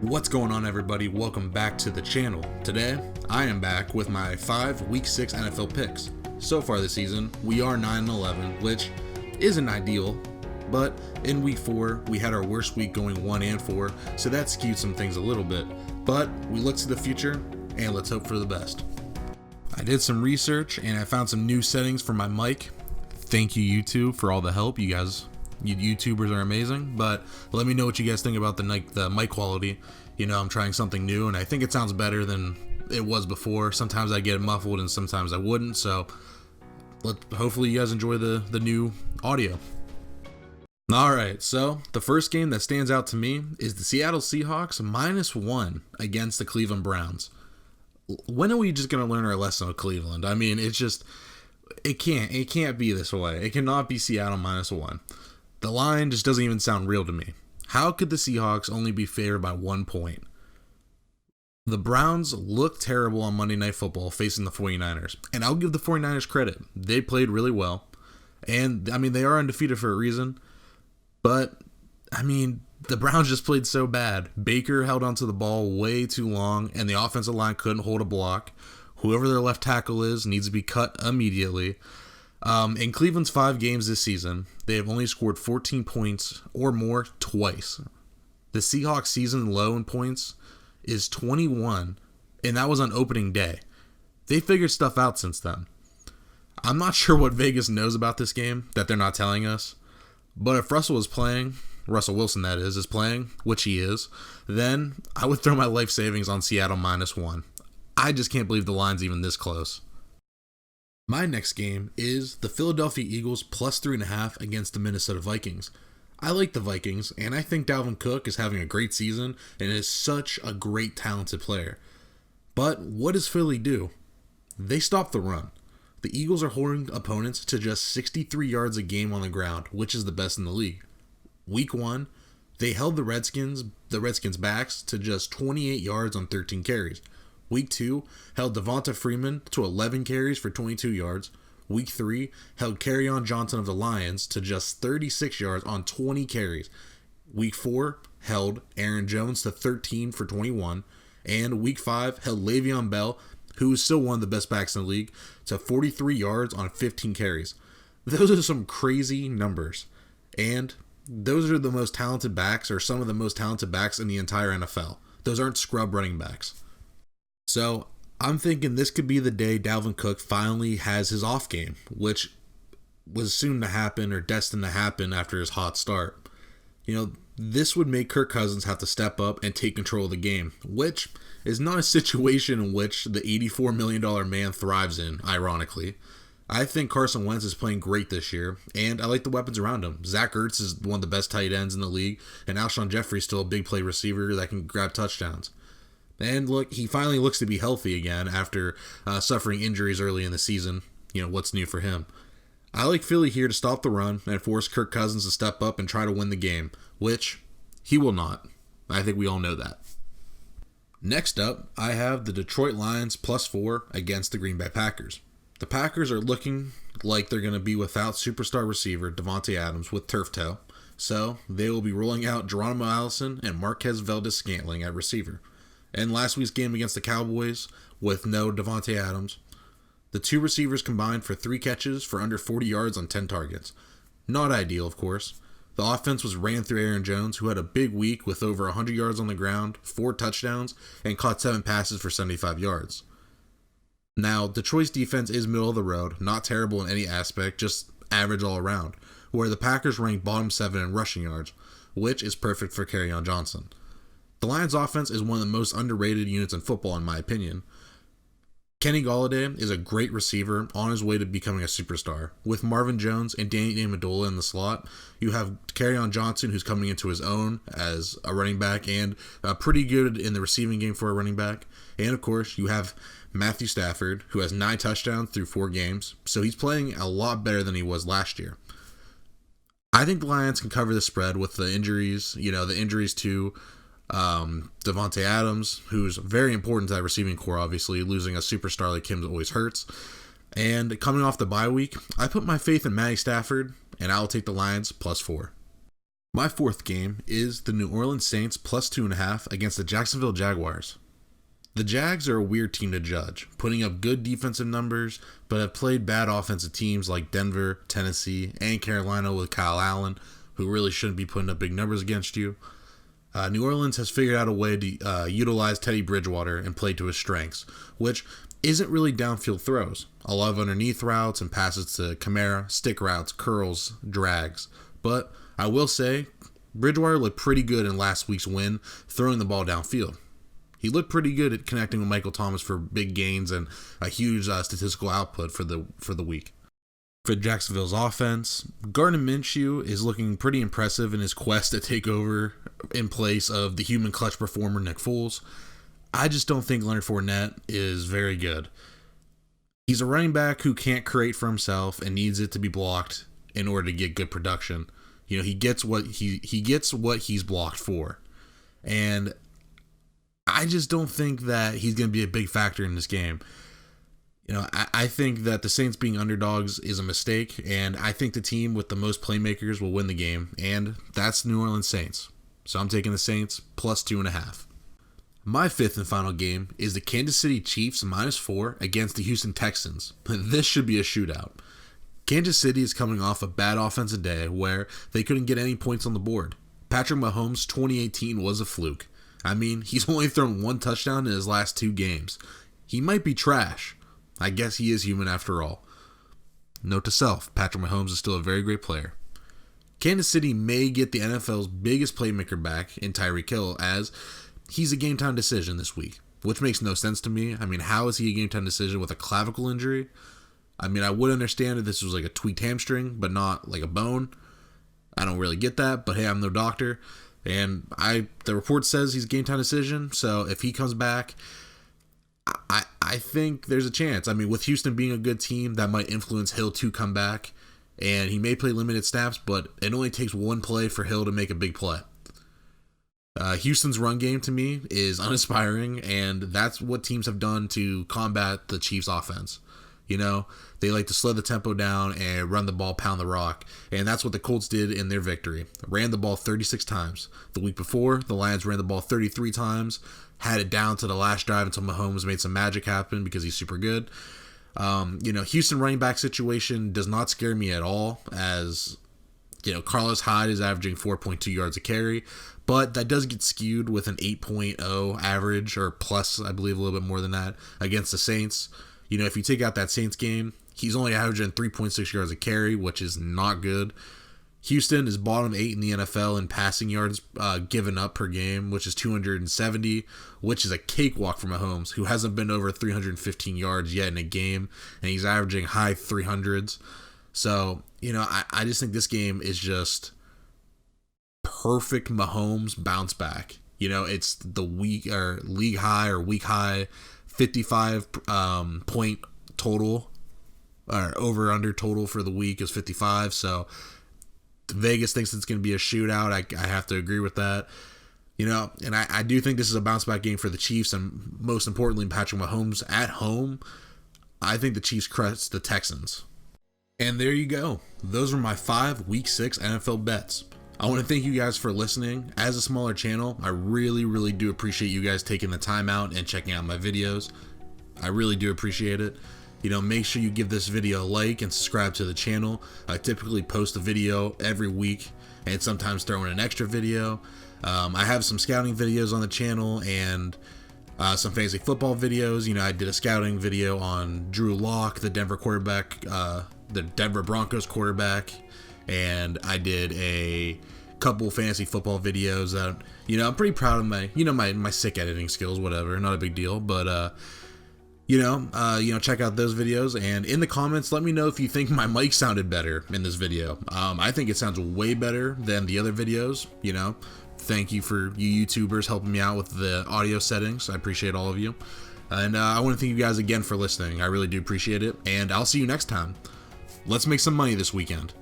What's going on, everybody? Welcome back to the channel. Today, I am back with my 5 Week 6 NFL picks. So far this season, we are 9-11, which isn't ideal, but in Week 4, we had our worst week going 1-4, so that skewed some things a little bit. But we look to the future, and let's hope for the best. I did some research, and I found some new settings for my mic. Thank you, YouTube, for all the help. You YouTubers are amazing, but let me know what you guys think about the mic quality. You know, I'm trying something new, and I think it sounds better than it was before. Sometimes I get it muffled, and sometimes I wouldn't, so hopefully you guys enjoy the new audio. Alright, so the first game that stands out to me is the Seattle Seahawks -1 against the Cleveland Browns. When are we just going to learn our lesson of Cleveland? I mean, it can't be this way. It cannot be Seattle -1. The line just doesn't even sound real to me. How could the Seahawks only be favored by 1 point? The Browns looked terrible on Monday Night Football facing the 49ers. And I'll give the 49ers credit. They played really well. And, I mean, they are undefeated for a reason. But, I mean, the Browns just played so bad. Baker held onto the ball way too long, and the offensive line couldn't hold a block. Whoever their left tackle is needs to be cut immediately. In Cleveland's 5 games this season, they have only scored 14 points or more twice. The Seahawks season low in points is 21, and that was on opening day. They figured stuff out since then. I'm not sure what Vegas knows about this game that they're not telling us, but if Russell Wilson that is playing, which he is, then I would throw my life savings on Seattle -1. I just can't believe the line's even this close. My next game is the Philadelphia Eagles +3.5 against the Minnesota Vikings. I like the Vikings, and I think Dalvin Cook is having a great season and is such a great talented player. But what does Philly do? They stop the run. The Eagles are holding opponents to just 63 yards a game on the ground, which is the best in the league. Week 1, they held the Redskins backs to just 28 yards on 13 carries. Week 2 held Devonta Freeman to 11 carries for 22 yards. Week 3 held Kerryon Johnson of the Lions to just 36 yards on 20 carries. Week 4 held Aaron Jones to 13 for 21. And Week 5 held Le'Veon Bell, who is still one of the best backs in the league, to 43 yards on 15 carries. Those are some crazy numbers. And those are the most talented backs, or some of the most talented backs in the entire NFL. Those aren't scrub running backs. So I'm thinking this could be the day Dalvin Cook finally has his off game, which was soon to happen or destined to happen after his hot start. You know, this would make Kirk Cousins have to step up and take control of the game, which is not a situation in which the $84 million man thrives in, ironically. I think Carson Wentz is playing great this year, and I like the weapons around him. Zach Ertz is one of the best tight ends in the league, and Alshon Jeffrey is still a big play receiver that can grab touchdowns. And look, he finally looks to be healthy again after suffering injuries early in the season. You know, what's new for him? I like Philly here to stop the run and force Kirk Cousins to step up and try to win the game, which he will not. I think we all know that. Next up, I have the Detroit Lions +4 against the Green Bay Packers. The Packers are looking like they're going to be without superstar receiver Davante Adams with turf toe, so they will be rolling out Geronimo Allison and Marquez Valdes-Scantling at receiver. And last week's game against the Cowboys, with no Davante Adams, the two receivers combined for 3 catches for under 40 yards on 10 targets. Not ideal, of course. The offense was ran through Aaron Jones, who had a big week with over 100 yards on the ground, 4 touchdowns, and caught 7 passes for 75 yards. Now, Detroit's defense is middle of the road, not terrible in any aspect, just average all around, where the Packers rank bottom 7 in rushing yards, which is perfect for Kerryon Johnson. The Lions' offense is one of the most underrated units in football, in my opinion. Kenny Golladay is a great receiver on his way to becoming a superstar. With Marvin Jones and Danny Amendola in the slot, you have Kerryon Johnson, who's coming into his own as a running back and pretty good in the receiving game for a running back. And, of course, you have Matthew Stafford, who has 9 touchdowns through 4 games, so he's playing a lot better than he was last year. I think the Lions can cover the spread with the injuries, the injuries to Davante Adams, who's very important to that receiving core, obviously. Losing a superstar like him always hurts. And coming off the bye week, I put my faith in Matty Stafford, and I'll take the Lions +4. My fourth game is the New Orleans Saints plus 2.5 against the Jacksonville Jaguars. The Jags are a weird team to judge, putting up good defensive numbers, but have played bad offensive teams like Denver, Tennessee, and Carolina with Kyle Allen, who really shouldn't be putting up big numbers against you. New Orleans has figured out a way to utilize Teddy Bridgewater and play to his strengths, which isn't really downfield throws. A lot of underneath routes and passes to Kamara, stick routes, curls, drags. But I will say, Bridgewater looked pretty good in last week's win, throwing the ball downfield. He looked pretty good at connecting with Michael Thomas for big gains and a huge statistical output for the week. For Jacksonville's offense, Gardner Minshew is looking pretty impressive in his quest to take over in place of the human clutch performer Nick Foles. I just don't think Leonard Fournette is very good. He's a running back who can't create for himself and needs it to be blocked in order to get good production. You know, he gets what he's blocked for. And I just don't think that he's going to be a big factor in this game. You know, I think that the Saints being underdogs is a mistake, and I think the team with the most playmakers will win the game, and that's New Orleans Saints. So I'm taking the Saints plus 2.5. My fifth and final game is the Kansas City Chiefs -4 against the Houston Texans. This should be a shootout. Kansas City is coming off a bad offensive day where they couldn't get any points on the board. Patrick Mahomes' 2018 was a fluke. I mean, he's only thrown one touchdown in his last 2 games. He might be trash. I guess he is human after all. Note to self, Patrick Mahomes is still a very great player. Kansas City may get the NFL's biggest playmaker back in Tyreek Hill, as he's a game-time decision this week, which makes no sense to me. I mean, how is he a game-time decision with a clavicle injury? I mean, I would understand if this was like a tweaked hamstring, but not like a bone. I don't really get that, but hey, I'm no doctor. And the report says he's a game-time decision, so if he comes back, I think there's a chance. I mean, with Houston being a good team, that might influence Hill to come back, and he may play limited snaps, but it only takes one play for Hill to make a big play. Houston's run game, to me, is uninspiring, and that's what teams have done to combat the Chiefs' offense. You know, they like to slow the tempo down and run the ball, pound the rock, and that's what the Colts did in their victory. Ran the ball 36 times. The week before, the Lions ran the ball 33 times, had it down to the last drive until Mahomes made some magic happen because he's super good. You know, Houston running back situation does not scare me at all, as, you know, Carlos Hyde is averaging 4.2 yards a carry, but that does get skewed with an 8.0 average, or plus, I believe, a little bit more than that, against the Saints. You know, if you take out that Saints game, he's only averaging 3.6 yards a carry, which is not good. Houston is bottom 8 in the NFL in passing yards given up per game, which is 270, which is a cakewalk for Mahomes, who hasn't been over 315 yards yet in a game, and he's averaging high 300s. So, you know, I just think this game is just perfect Mahomes bounce back. You know, it's the league high or week high 55 point total, or over under total for the week is 55. So Vegas thinks it's going to be a shootout. I have to agree with that. You know, and I do think this is a bounce back game for the Chiefs, and most importantly, Patrick Mahomes at home. I think the Chiefs crush the Texans. And there you go. Those were my 5 Week 6 NFL bets. I want to thank you guys for listening. As a smaller channel, I really, really do appreciate you guys taking the time out and checking out my videos. I really do appreciate it. You know, make sure you give this video a like and subscribe to the channel. I typically post a video every week and sometimes throw in an extra video. I have some scouting videos on the channel and some fantasy football videos. You know, I did a scouting video on Drew Lock, the Denver quarterback, the Denver Broncos quarterback, and I did a couple fantasy football videos that, you know, I'm pretty proud of my sick editing skills, whatever, not a big deal, but you know, check out those videos, and in the comments, let me know if you think my mic sounded better in this video. I think it sounds way better than the other videos. You know, thank you for you YouTubers helping me out with the audio settings. I appreciate all of you, and I want to thank you guys again for listening. I really do appreciate it, and I'll see you next time. Let's make some money this weekend.